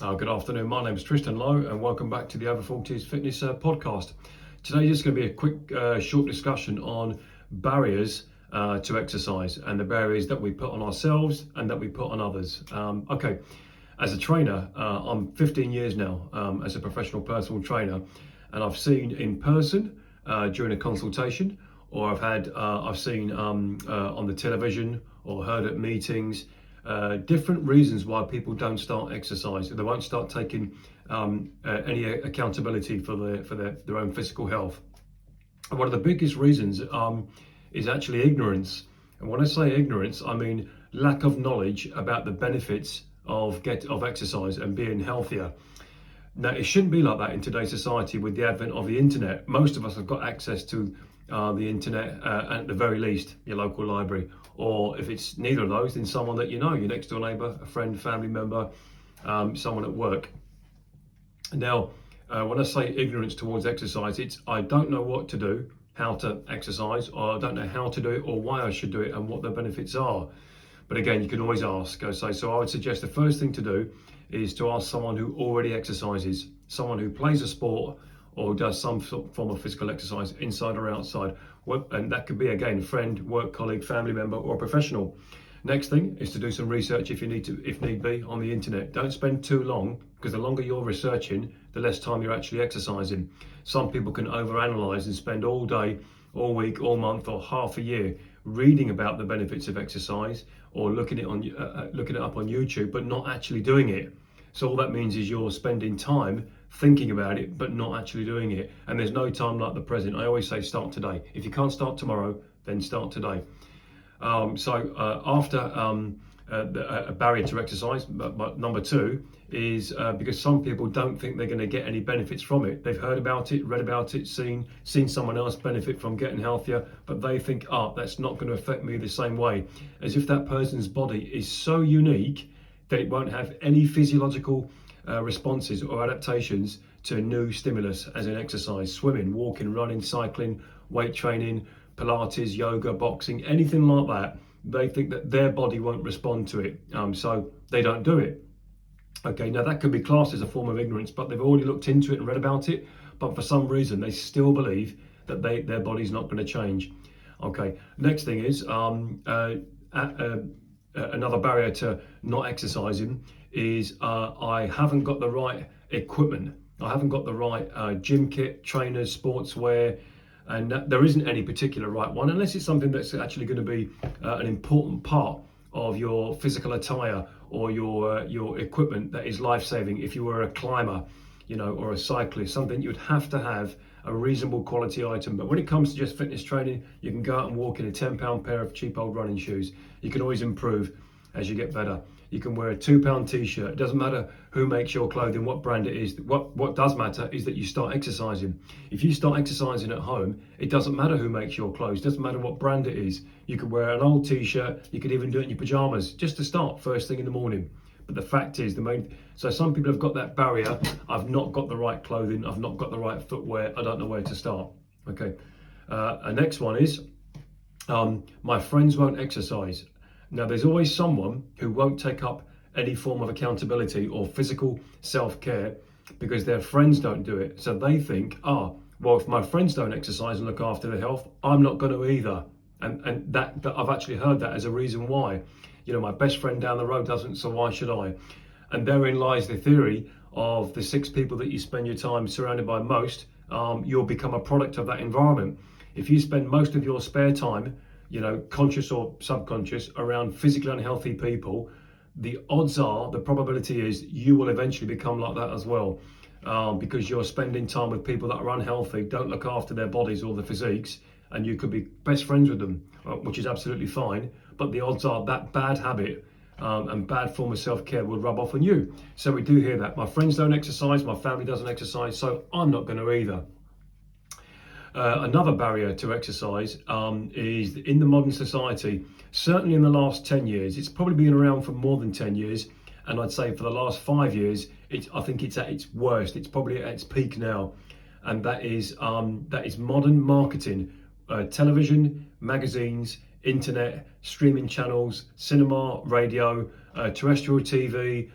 Good afternoon. My name is Tristan Lowe, and welcome back to the Over 40s Fitness podcast. Today is going to be a quick, short discussion on barriers to exercise and the barriers that we put on ourselves and that we put on others. Okay, as a trainer, I'm 15 years now as a professional personal trainer, and I've seen in person during a consultation, or I've seen on the television or heard at meetings. Different reasons why people don't start exercise. They won't start taking any accountability for their own physical health. And one of the biggest reasons is actually ignorance. And when I say ignorance, I mean lack of knowledge about the benefits of exercise and being healthier. Now, it shouldn't be like that in today's society with the advent of the internet. Most of us have got access to the internet, at the very least, your local library, or if it's neither of those, then someone that you know, your next door neighbour, a friend, family member, someone at work. Now, when I say ignorance towards exercise, it's I don't know what to do, how to exercise, or I don't know how to do it or why I should do it and what the benefits are. But again, you can always ask. So I would suggest the first thing to do is to ask someone who already exercises, someone who plays a sport or does some form of physical exercise inside or outside. And that could be, again, a friend, work colleague, family member, or a professional. Next thing is to do some research if need be, on the internet. Don't spend too long, because the longer you're researching, the less time you're actually exercising. Some people can overanalyze and spend all day, all week, all month, or half a year reading about the benefits of exercise or looking it up on YouTube, but not actually doing it. So all that means is you're spending time thinking about it, but not actually doing it. And there's no time like the present. I always say start today. If you can't start tomorrow, then start today. After a barrier to exercise, but number two is because some people don't think they're going to get any benefits from it. They've heard about it, read about it, seen someone else benefit from getting healthier, but they think, that's not going to affect me the same way, as if that person's body is so unique that it won't have any physiological responses or adaptations to new stimulus, as in exercise, swimming, walking, running, cycling, weight training, Pilates, yoga, boxing, anything like that. They think that their body won't respond to it, so they don't do it. Okay, now that could be classed as a form of ignorance, but they've already looked into it and read about it, but for some reason they still believe that their body's not going to change. Okay, next thing is another barrier to not exercising is I haven't got the right equipment. I haven't got the right gym kit, trainers, sportswear, and there isn't any particular right one, unless it's something that's actually going to be an important part of your physical attire or your equipment that is life-saving. If you were a climber, or a cyclist, something you'd have to have a reasonable quality item. But when it comes to just fitness training, you can go out and walk in a £10 pair of cheap old running shoes. You can always improve as you get better. You can wear a £2 t-shirt. It doesn't matter who makes your clothing, what brand it is. What does matter is that you start exercising. If you start exercising at home, it doesn't matter who makes your clothes. It doesn't matter what brand it is. You could wear an old t-shirt. You could even do it in your pajamas, just to start first thing in the morning. But the fact is, so some people have got that barrier. I've not got the right clothing. I've not got the right footwear. I don't know where to start. Okay. Next one is, my friends won't exercise. Now, there's always someone who won't take up any form of accountability or physical self-care because their friends don't do it. So they think, well, if my friends don't exercise and look after their health, I'm not going to either. And that I've actually heard that as a reason why. My best friend down the road doesn't, so why should I? And therein lies the theory of the 6 people that you spend your time surrounded by most. You'll become a product of that environment. If you spend most of your spare time, conscious or subconscious, around physically unhealthy people, the probability is you will eventually become like that as well, because you're spending time with people that are unhealthy, don't look after their bodies or their physiques, and you could be best friends with them, which is absolutely fine, but the odds are that bad habit and bad form of self-care will rub off on you. So we do hear that. My friends don't exercise, my family doesn't exercise, so I'm not going to either. Another barrier to exercise is in the modern society, certainly in the last 10 years, it's probably been around for more than 10 years, and I'd say for the last 5 years, I think it's at its worst. It's probably at its peak now, and that is modern marketing, television, magazines, internet, streaming channels, cinema, radio, terrestrial TV,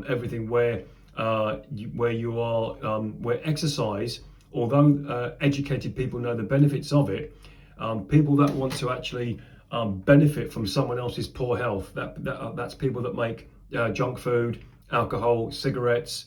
everything, where where you are, where exercise, although educated people know the benefits of it, people that want to actually benefit from someone else's poor health, that's people that make junk food, alcohol, cigarettes,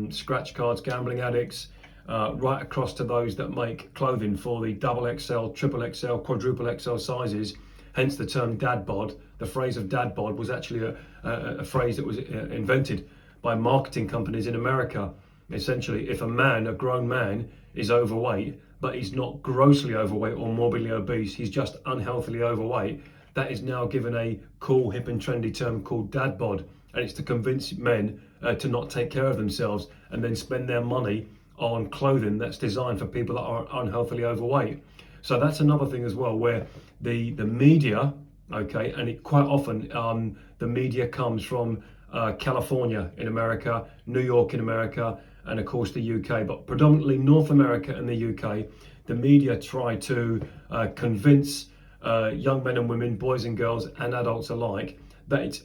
scratch cards, gambling addicts, right across to those that make clothing for the double XL, triple XL, quadruple XL sizes. Hence the term dad bod. The phrase of dad bod was actually a phrase that was invented by marketing companies in America. Essentially, if a grown man, is overweight, but he's not grossly overweight or morbidly obese, he's just unhealthily overweight, that is now given a cool, hip and trendy term called dad bod. And it's to convince men to not take care of themselves and then spend their money on clothing that's designed for people that are unhealthily overweight. So that's another thing as well, where the media, okay, and it quite often the media comes from California in America, New York in America, and of course the UK, but predominantly North America and the UK. The media try to convince young men and women, boys and girls, and adults alike that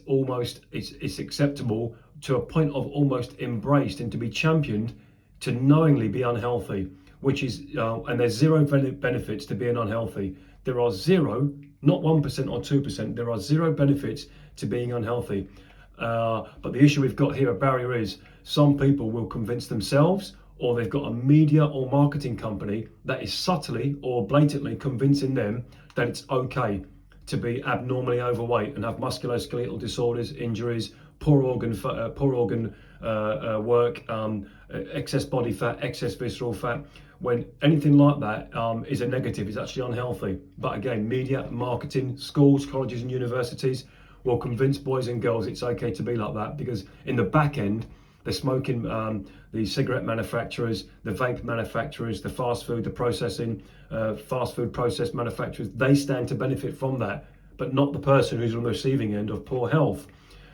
it's acceptable to a point of almost embraced and to be championed to knowingly be unhealthy, which is and there's zero benefits to being unhealthy. There are zero, not 1% or 2%. There are zero benefits to being unhealthy. But the issue we've got here, a barrier, is some people will convince themselves, or they've got a media or marketing company that is subtly or blatantly convincing them that it's okay to be abnormally overweight and have musculoskeletal disorders, injuries, poor organ work, excess body fat, excess visceral fat. When anything like that is a negative, it's actually unhealthy. But again, media, marketing, schools, colleges and universities will convince boys and girls it's okay to be like that, because in the back end, the smoking, the cigarette manufacturers, the vape manufacturers, the fast food, the processing, fast food process manufacturers, they stand to benefit from that, but not the person who's on the receiving end of poor health.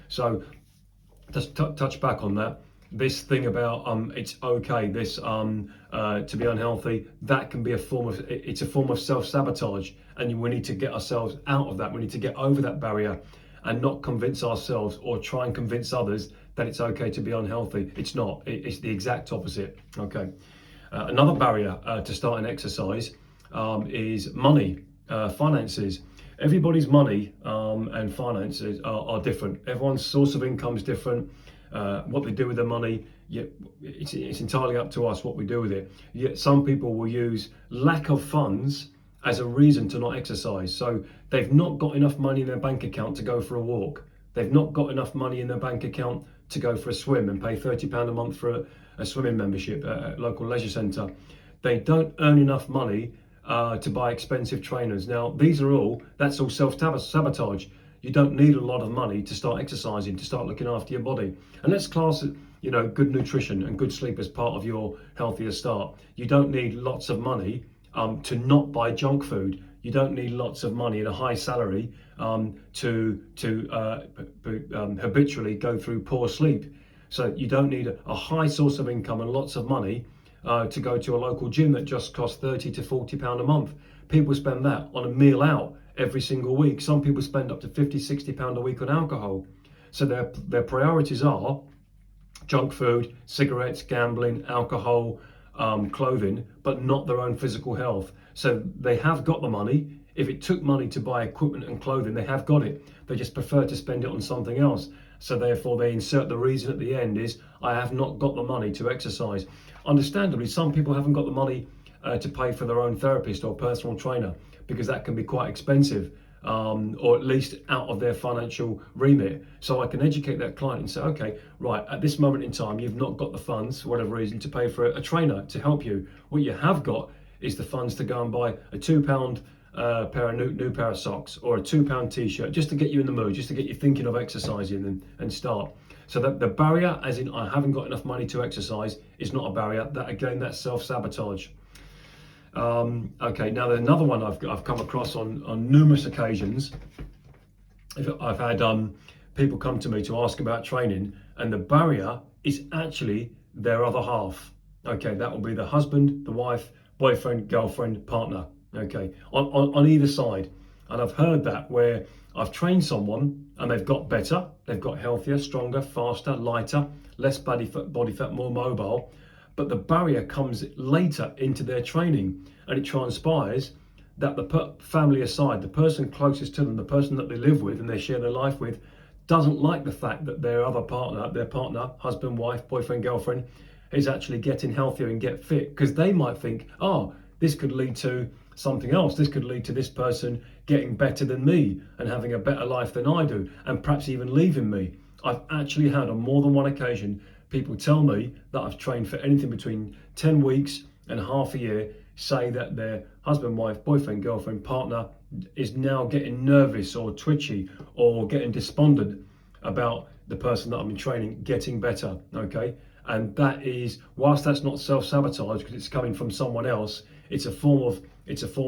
So just touch back on that. This thing about it's okay, this to be unhealthy, that can be it's a form of self-sabotage, and we need to get ourselves out of that. We need to get over that barrier and not convince ourselves or try and convince others that it's okay to be unhealthy. It's not. It's the exact opposite. Okay. Another barrier to starting exercise is money, finances. Everybody's money and finances are different. Everyone's source of income is different. What they do with their money, it's entirely up to us what we do with it. Yet some people will use lack of funds as a reason to not exercise. So they've not got enough money in their bank account to go for a walk. They've not got enough money in their bank account to go for a swim and pay £30 a month for a swimming membership at a local leisure centre. They don't earn enough money to buy expensive trainers. Now, that's all self-sabotage. You don't need a lot of money to start exercising, to start looking after your body. And let's class it, good nutrition and good sleep as part of your healthier start. You don't need lots of money to not buy junk food. You don't need lots of money and a high salary to habitually go through poor sleep. So you don't need a high source of income and lots of money to go to a local gym that just costs £30 to £40 a month. People spend that on a meal out every single week. Some people spend up to £50, £60 a week on alcohol. So their priorities are junk food, cigarettes, gambling, alcohol, clothing, but not their own physical health. So they have got the money. If it took money to buy equipment and clothing, they have got it. They just prefer to spend it on something else. So therefore they insert the reason at the end is, I have not got the money to exercise. Understandably, some people haven't got the money to pay for their own therapist or personal trainer, because that can be quite expensive, or at least out of their financial remit. So I can educate that client and say, okay, right, at this moment in time, you've not got the funds, for whatever reason, to pay for a trainer to help you. What you have got is the funds to go and buy a £2 new pair of socks or a £2 t-shirt, just to get you in the mood, just to get you thinking of exercising and start. So that the barrier, as in I haven't got enough money to exercise, is not a barrier. That again, that's self-sabotage. Okay, now there's another one I've come across on numerous occasions. I've had people come to me to ask about training, and the barrier is actually their other half. Okay, that will be the husband, the wife, boyfriend, girlfriend, partner. Okay, on either side. And I've heard that where I've trained someone and they've got better, they've got healthier, stronger, faster, lighter, less body fat, more mobile. But the barrier comes later into their training, and it transpires that the family aside, the person closest to them, the person that they live with and they share their life with, doesn't like the fact that their partner, husband, wife, boyfriend, girlfriend, is actually getting healthier and get fit, because they might think, oh, this could lead to something else. This could lead to this person getting better than me and having a better life than I do, and perhaps even leaving me. I've actually had on more than one occasion people tell me that I've trained for anything between 10 weeks and half a year, say that their husband, wife, boyfriend, girlfriend, partner is now getting nervous or twitchy or getting despondent about the person that I'm in training getting better, okay? And that is, whilst that's not self-sabotage because it's coming from someone else, it's a form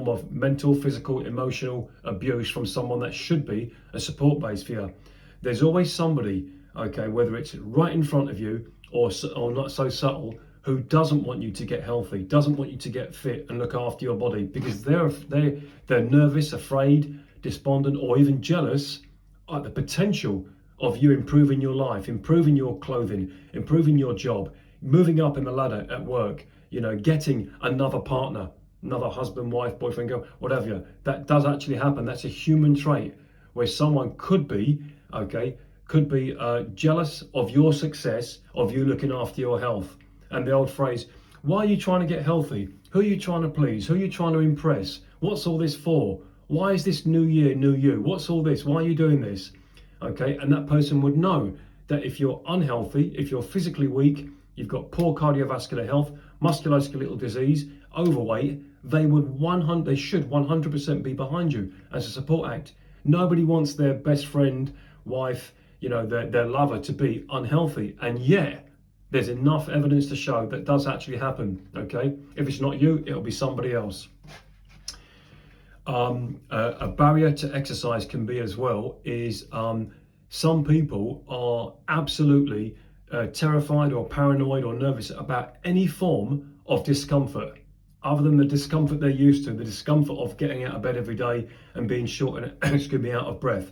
of mental, physical, emotional abuse from someone that should be a support base for you. There's always somebody, okay, whether it's right in front of you or not so subtle, who doesn't want you to get healthy, doesn't want you to get fit and look after your body, because they're nervous, afraid, despondent, or even jealous at the potential of you improving your life, improving your clothing, improving your job, moving up in the ladder at work, getting another partner, another husband, wife, boyfriend, girl, whatever. That does actually happen. That's a human trait where someone could be jealous of your success, of you looking after your health. And the old phrase, why are you trying to get healthy? Who are you trying to please? Who are you trying to impress? What's all this for? Why is this new year, new you? What's all this? Why are you doing this? Okay, and that person would know that if you're unhealthy, if you're physically weak, you've got poor cardiovascular health, musculoskeletal disease, overweight, they should 100% be behind you as a support act. Nobody wants their best friend, wife, their lover to be unhealthy, and yet there's enough evidence to show that does actually happen, okay? If it's not you, it'll be somebody else. A barrier to exercise can be as well is some people are absolutely terrified or paranoid or nervous about any form of discomfort other than the discomfort they're used to, the discomfort of getting out of bed every day and being short and out of breath,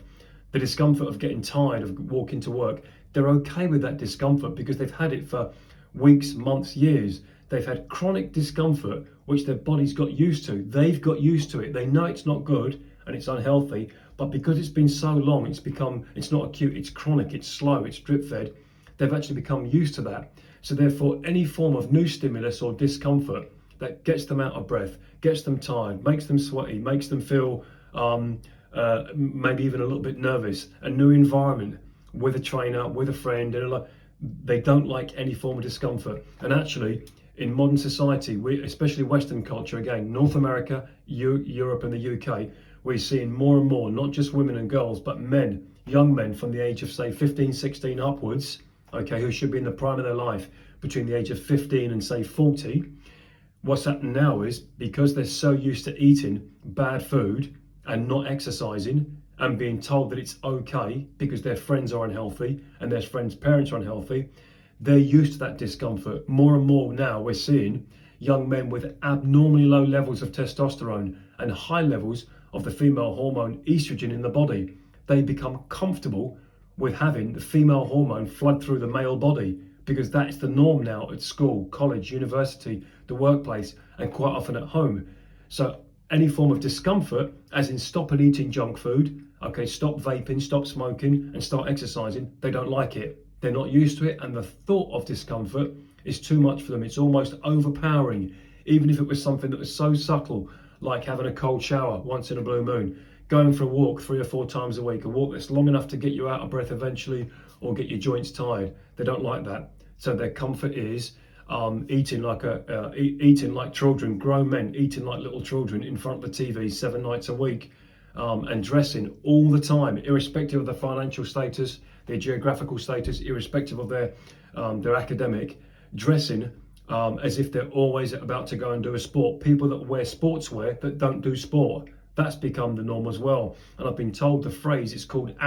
the discomfort of getting tired of walking to work. They're okay with that discomfort because they've had it for weeks, months, years. They've had chronic discomfort, which their body's got used to. They've got used to it. They know it's not good and it's unhealthy, but because it's been so long, it's not acute, it's chronic, it's slow, it's drip fed. They've actually become used to that. So therefore, any form of new stimulus or discomfort that gets them out of breath, gets them tired, makes them sweaty, makes them feel maybe even a little bit nervous, a new environment with a trainer, with a friend, they don't like any form of discomfort. And actually, in modern society, especially Western culture, again, North America, Europe and the UK, we're seeing more and more, not just women and girls, but men, young men from the age of say 15, 16 upwards, okay, who should be in the prime of their life between the age of 15 and say 40. What's happening now is, because they're so used to eating bad food and not exercising and being told that it's okay because their friends are unhealthy and their friends' parents are unhealthy, they're used to that discomfort. More and more now we're seeing young men with abnormally low levels of testosterone and high levels of the female hormone estrogen in the body. They become comfortable with having the female hormone flood through the male body because that's the norm now at school, college, university, the workplace, and quite often at home. So any form of discomfort, as in stop eating junk food, okay, stop vaping, stop smoking, and start exercising, they don't like it. They're not used to it, and the thought of discomfort is too much for them. It's almost overpowering, even if it was something that was so subtle, like having a cold shower once in a blue moon, going for a walk 3 or 4 times a week, a walk that's long enough to get you out of breath eventually or get your joints tired. They don't like that. So their comfort is eating like children, grown men eating like little children in front of the TV 7 nights a week, and dressing all the time, irrespective of their financial status, their geographical status, irrespective of their academic, dressing as if they're always about to go and do a sport. People that wear sportswear that don't do sport, that's become the norm as well. And I've been told the phrase, it's called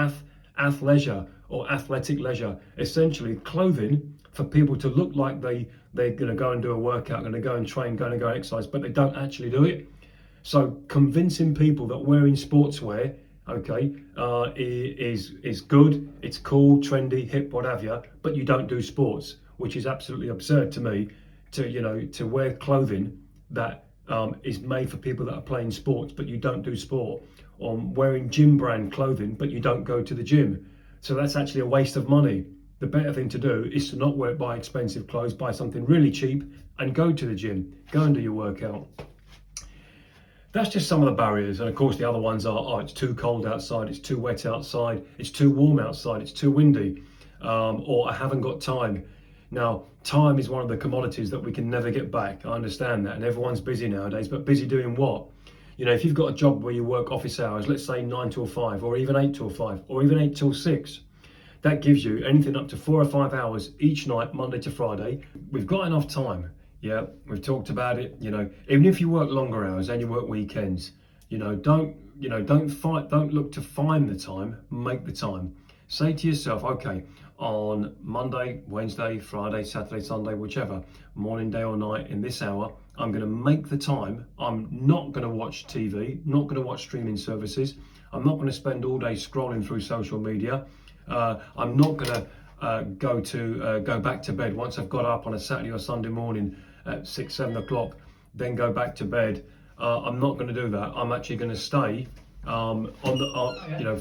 athleisure or athletic leisure, essentially clothing for people to look like they're going to go and do a workout, going to go and train, going to go and exercise, but they don't actually do it. So convincing people that wearing sportswear okay, is good, it's cool, trendy, hip, what have you, but you don't do sports, which is absolutely absurd to me. To wear clothing that is made for people that are playing sports, but you don't do sport, or wearing gym brand clothing, but you don't go to the gym. So that's actually a waste of money. The better thing to do is to not buy expensive clothes, buy something really cheap, and go to the gym, go and do your workout. That's just some of the barriers, and of course the other ones are, oh, it's too cold outside, it's too wet outside, it's too warm outside, it's too windy, or I haven't got time. Now, time is one of the commodities that we can never get back. I understand that, and everyone's busy nowadays, but busy doing what? If you've got a job where you work office hours, let's say 9 till 5, or even 8 till 5, or even 8 till 6, that gives you anything up to 4 or 5 hours each night, Monday to Friday. We've got enough time. Yeah, we've talked about it. Even if you work longer hours and you work weekends, don't look to find the time, make the time. Say to yourself, okay, on Monday, Wednesday, Friday, Saturday, Sunday, whichever, morning, day or night, in this hour, I'm going to make the time. I'm not going to watch TV, not going to watch streaming services. I'm not going to spend all day scrolling through social media. I'm not going to go back to bed once I've got up on a Saturday or Sunday morning at 6, 7 o'clock, then go back to bed. I'm not going to do that. I'm actually going to stay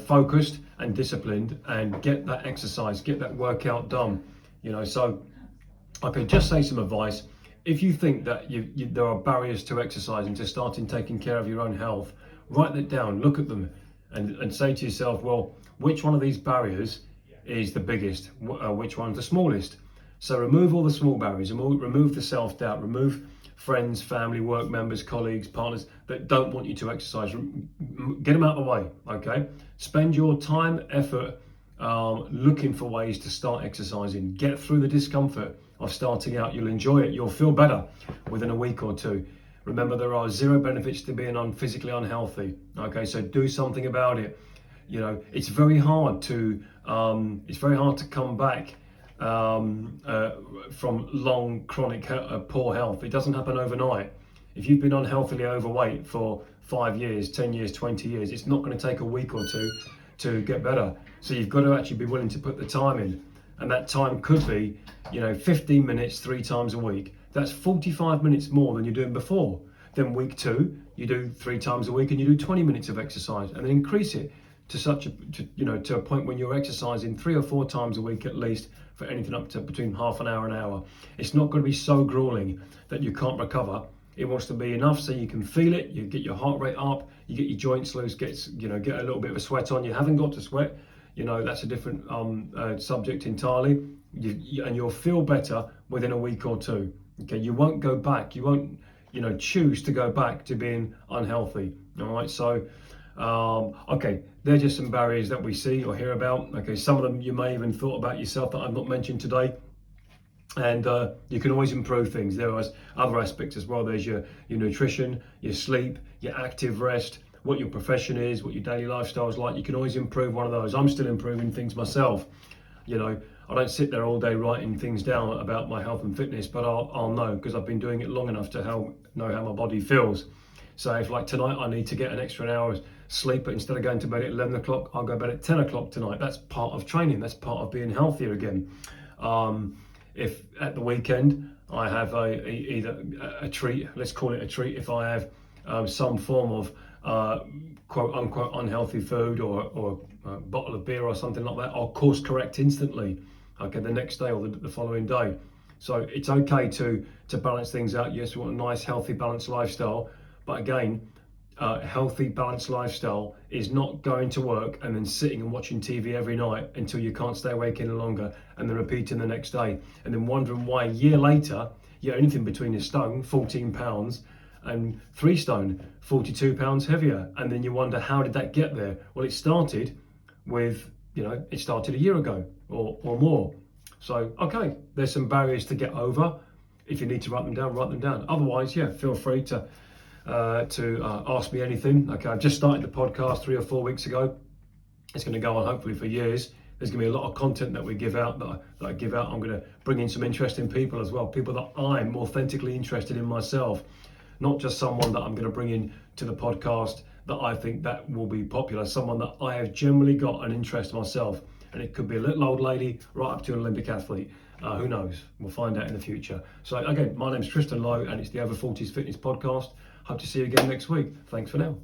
focused and disciplined, and get that exercise, get that workout done. So I could just say some advice. If you think that there are barriers to exercising, to starting taking care of your own health, write that down, look at them, and say to yourself, well, which one of these barriers is the biggest? Which one's the smallest? So remove all the small barriers, remove the self-doubt, remove friends, family, work members, colleagues, partners that don't want you to exercise. Get them out of the way, okay? Spend your time, effort, looking for ways to start exercising. Get through the discomfort of starting out. You'll enjoy it. You'll feel better within a week or two. Remember, there are zero benefits to being physically unhealthy, okay? So do something about it. It's very hard to come back from long chronic poor health. It doesn't happen overnight. If you've been unhealthily overweight for 5 years, 10 years, 20 years, it's not going to take a week or two to get better. So you've got to actually be willing to put the time in, and that time could be 15 minutes 3 times a week. That's 45 minutes more than you're doing before. Then week 2, you do 3 times a week and you do 20 minutes of exercise, and then increase it to a point when you're exercising 3 or 4 times a week at least, for anything up to between half an hour and an hour. It's not going to be so grueling that you can't recover. It wants to be enough so you can feel it, you get your heart rate up, you get your joints loose, get a little bit of a sweat on. You haven't got to sweat, that's a different subject entirely. And you'll feel better within a week or two. Okay, you won't go back, you won't choose to go back to being unhealthy. All right, so okay, they're just some barriers that we see or hear about. Okay, some of them you may even thought about yourself that I've not mentioned today, and you can always improve things. There are other aspects as well. There's your nutrition, your sleep, your active rest, what your profession is, what your daily lifestyle is like. You can always improve one of those. I'm still improving things myself. I don't sit there all day writing things down about my health and fitness, but I'll know, because I've been doing it long enough to know how my body feels. So if, like tonight, I need to get an extra hour's sleep, but instead of going to bed at 11 o'clock, I'll go to bed at 10 o'clock tonight. That's part of training. That's part of being healthier again. If at the weekend I have either a treat, let's call it a treat, if I have some form of quote unquote unhealthy food, or a bottle of beer or something like that, I'll course correct instantly, okay, the next day or the following day. So it's okay to balance things out. Yes, we want a nice, healthy, balanced lifestyle, but again, healthy, balanced lifestyle is not going to work and then sitting and watching TV every night until you can't stay awake any longer, and then repeating the next day, and then wondering why a year later you're anything between a stone, 14 pounds, and 3 stone, 42 pounds heavier. And then you wonder, how did that get there? Well, it started a year ago or more. So, okay, there's some barriers to get over. If you need to write them down, write them down. Otherwise, yeah, feel free to ask me anything. Okay, I've just started the podcast 3 or 4 weeks ago. It's going to go on hopefully for years. There's going to be a lot of content that we give out, that I give out. I'm going to bring in some interesting people as well, people that I'm authentically interested in myself, not just someone that I'm going to bring in to the podcast that I think that will be popular, someone that I have generally got an interest myself. And it could be a little old lady right up to an Olympic athlete. Who knows? We'll find out in the future. So again, my name's Tristan Lowe and it's the Over 40s Fitness Podcast. Hope to see you again next week. Thanks for now.